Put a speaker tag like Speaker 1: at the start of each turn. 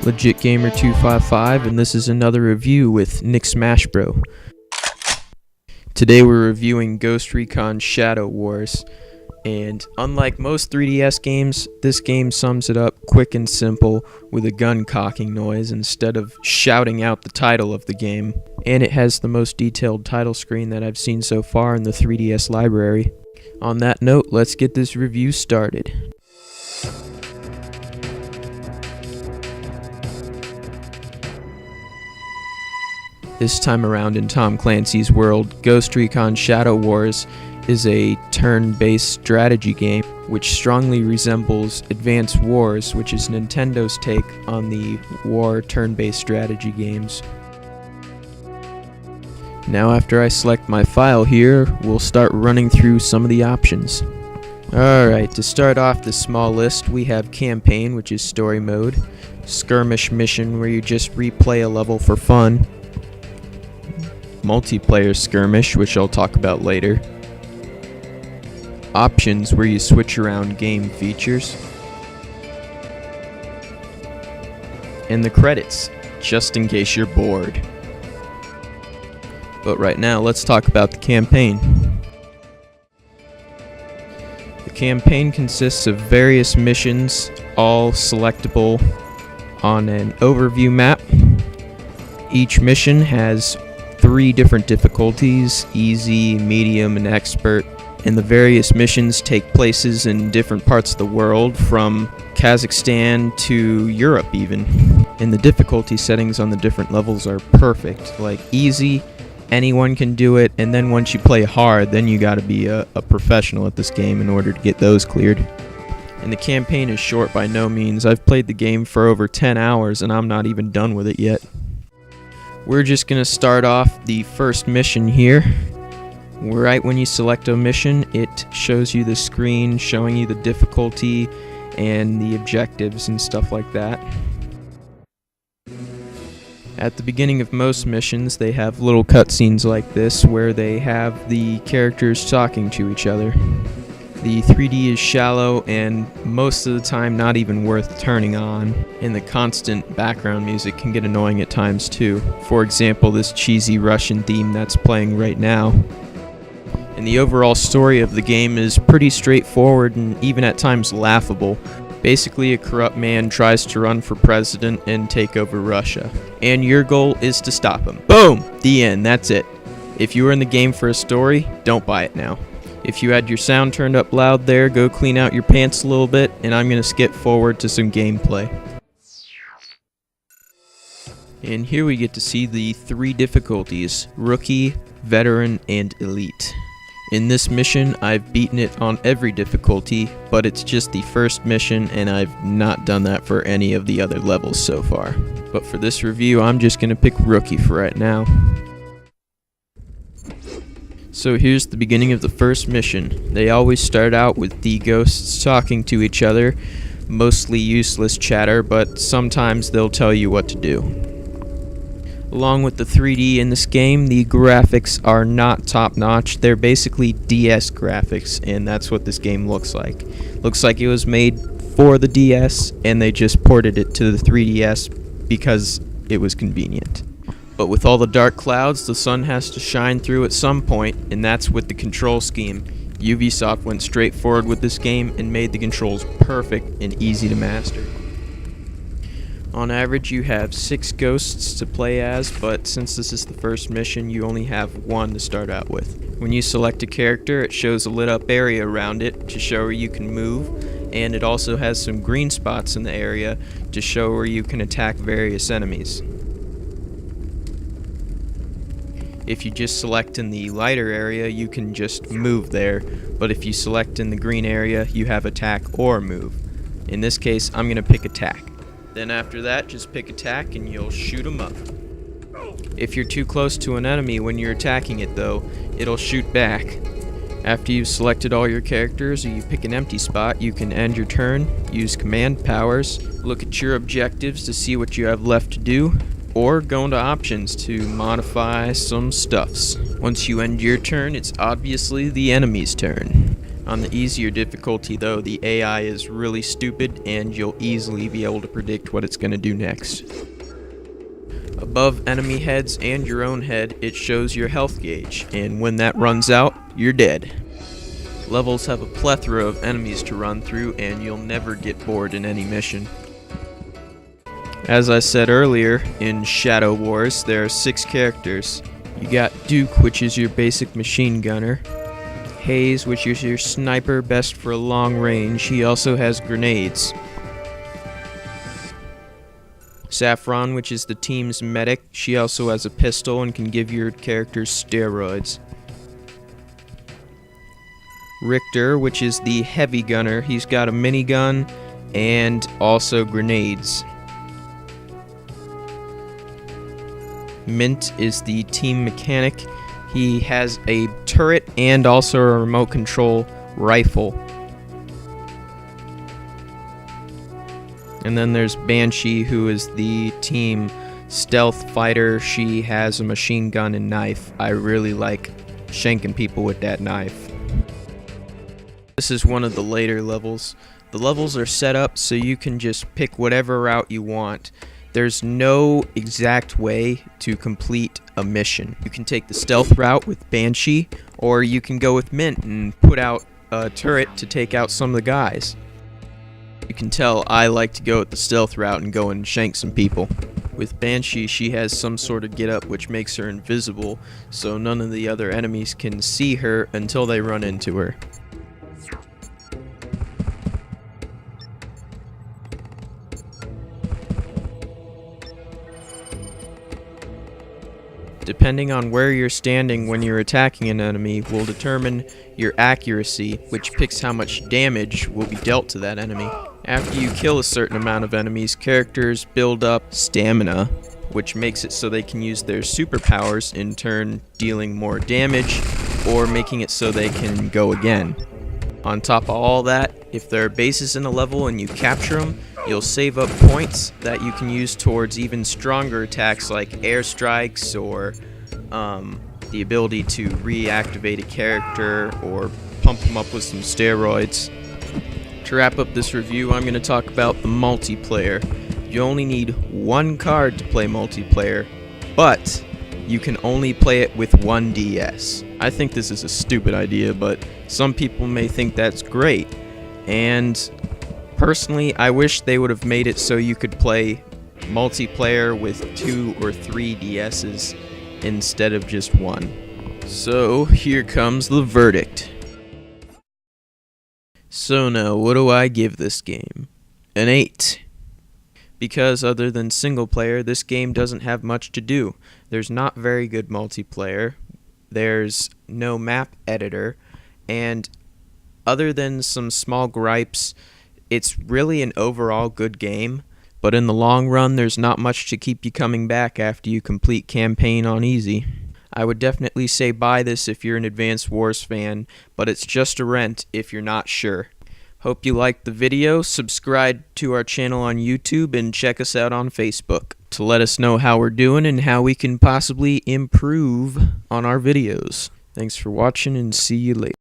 Speaker 1: LegitGamer255, and this is another review with Nick Smashbro. Today we're reviewing Ghost Recon Shadow Wars, and unlike most 3DS games, this game sums it up quick and simple with a gun cocking noise instead of shouting out the title of the game, and it has the most detailed title screen that I've seen so far in the 3DS library. On that note, let's get this review started. This time around in Tom Clancy's world, Ghost Recon Shadow Wars is a turn-based strategy game which strongly resembles Advance Wars, which is Nintendo's take on the war turn-based strategy games. Now after I select my file here, we'll start running through some of the options. Alright, to start off this small list, we have Campaign, which is story mode, Skirmish Mission, where you just replay a level for fun, Multiplayer Skirmish, which I'll talk about later, Options, where you switch around game features, and the credits, just in case you're bored. But right now, let's talk about the campaign. The campaign consists of various missions, all selectable on an overview map. Each mission has 3 different difficulties: easy, medium, and expert. And the various missions take places in different parts of the world, from Kazakhstan to Europe even. And the difficulty settings on the different levels are perfect. Like easy, anyone can do it, and then once you play hard, then you gotta be a professional at this game in order to get those cleared. And the campaign is short by no means. I've played the game for over 10 hours and I'm not even done with it yet. We're just gonna start off the first mission here. Right when you select a mission, it shows you the screen showing you the difficulty and the objectives and stuff like that. At the beginning of most missions, they have little cutscenes like this where they have the characters talking to each other. The 3D is shallow and most of the time not even worth turning on, and the constant background music can get annoying at times too. For example, this cheesy Russian theme that's playing right now. And the overall story of the game is pretty straightforward and even at times laughable. Basically, a corrupt man tries to run for president and take over Russia, and your goal is to stop him. Boom! The end. That's it. If you were in the game for a story, don't buy it now. If you had your sound turned up loud there, go clean out your pants a little bit, and I'm going to skip forward to some gameplay. And here we get to see the 3 difficulties: Rookie, Veteran, and Elite. In this mission, I've beaten it on every difficulty, but it's just the first mission and I've not done that for any of the other levels so far. But for this review, I'm just going to pick Rookie for right now. So here's the beginning of the first mission. They always start out with the ghosts talking to each other, mostly useless chatter, but sometimes they'll tell you what to do. Along with the 3D in this game, the graphics are not top-notch. They're basically DS graphics, and that's what this game looks like. Looks like it was made for the DS, and they just ported it to the 3DS because it was convenient. But with all the dark clouds, the sun has to shine through at some point, and that's with the control scheme. Ubisoft went straight forward with this game and made the controls perfect and easy to master. On average, you have 6 ghosts to play as, but since this is the first mission, you only have 1 to start out with. When you select a character, it shows a lit up area around it to show where you can move, and it also has some green spots in the area to show where you can attack various enemies. If you just select in the lighter area, you can just move there, but if you select in the green area, you have attack or move. In this case, I'm going to pick attack. Then after that, just pick attack and you'll shoot them up. If you're too close to an enemy when you're attacking it though, it'll shoot back. After you've selected all your characters or you pick an empty spot, you can end your turn, use command powers, look at your objectives to see what you have left to do, or go into options to modify some stuffs. Once you end your turn, it's obviously the enemy's turn. On the easier difficulty though, the AI is really stupid and you'll easily be able to predict what it's going to do next. Above enemy heads and your own head, it shows your health gauge, and when that runs out, you're dead. Levels have a plethora of enemies to run through, and you'll never get bored in any mission. As I said earlier, in Shadow Wars, there are 6 characters. You got Duke, which is your basic machine gunner. Hayes, which is your sniper, best for long range. He also has grenades. Saffron, which is the team's medic. She also has a pistol and can give your characters steroids. Richter, which is the heavy gunner. He's got a minigun and also grenades. Mint is the team mechanic. He has a turret and also a remote control rifle. And then there's Banshee, who is the team stealth fighter. She has a machine gun and knife. I really like shanking people with that knife. This is one of the later levels. The levels are set up so you can just pick whatever route you want. There's no exact way to complete a mission. You can take the stealth route with Banshee, or you can go with Mint and put out a turret to take out some of the guys. You can tell I like to go with the stealth route and go and shank some people. With Banshee, she has some sort of get-up which makes her invisible, so none of the other enemies can see her until they run into her. Depending on where you're standing when you're attacking an enemy will determine your accuracy, which picks how much damage will be dealt to that enemy. After you kill a certain amount of enemies, characters build up stamina, which makes it so they can use their superpowers, in turn dealing more damage, or making it so they can go again. On top of all that, if there are bases in a level and you capture them, you'll save up points that you can use towards even stronger attacks like airstrikes, or the ability to reactivate a character or pump them up with some steroids. To wrap up this review, I'm going to talk about the multiplayer. You only need one card to play multiplayer, but you can only play it with one DS. I think this is a stupid idea, but some people may think that's great. And personally, I wish they would have made it so you could play multiplayer with 2 or 3 DSs instead of just one. So here comes the verdict. So now, what do I give this game? An 8. Because other than single player, this game doesn't have much to do. There's not very good multiplayer, there's no map editor, and other than some small gripes, it's really an overall good game. But in the long run, there's not much to keep you coming back after you complete campaign on easy. I would definitely say buy this if you're an Advanced Wars fan, but it's just a rent if you're not sure. Hope you liked the video. Subscribe to our channel on YouTube and check us out on Facebook to let us know how we're doing and how we can possibly improve on our videos. Thanks for watching and see you later.